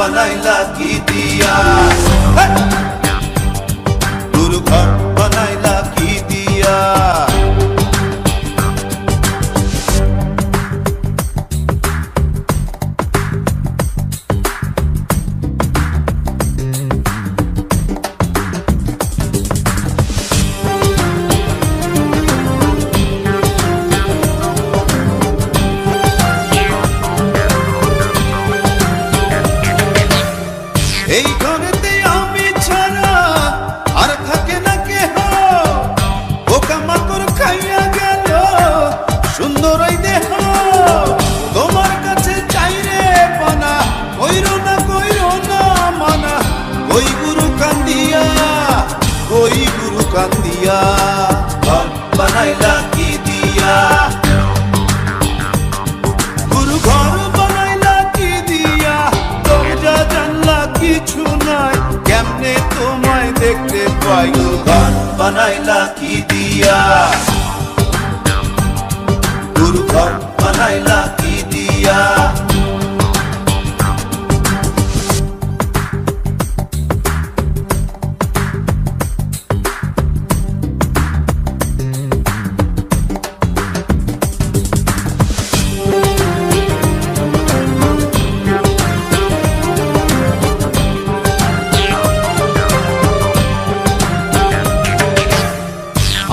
बनाइला की दिया गुरु घर बनाइला की दिया এই ঘরেতে আমি ছাড়া আর থাকে না কেহ পোকামাকড় খাইয়া গেল সুন্দর ওই দেহ তোমার কাছে চাই রে পানা কইরো না মানা ওই গুরু কান্দিয়া ঘর বানাইলা কি দিয়া গুরু ঘর বানাইলা কি দিয়া দরজা জানলা কিছু নাই কেমনে তোমায় দেখতে পাই গুরু ঘর বানাইলা কি দিয়া গুরু ঘর বানাইলা কি দিয়া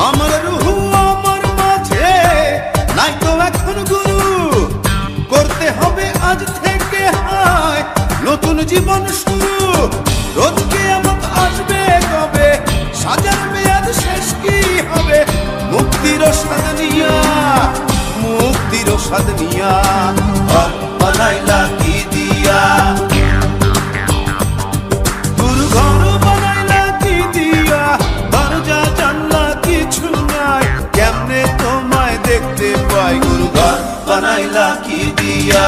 আমার রুহু আমার মাঝে নাই তো এখন গুরু করতে হবে আজ থেকে হায় নতুন জীবন শুরু রোজ কিয়ামত আসবে কবে সাজার মেয়াদ শেষ কি হবে মুক্তির স্বাদ নিয়া ঘর বানাইলা কি দিয়া গুরু ঘর বানাইলা কি দিয়া দরজা জানলা কিছু নাই কেমনে তোমায় দেখতে পাই গুরু ঘর বানাইলা কি দিয়া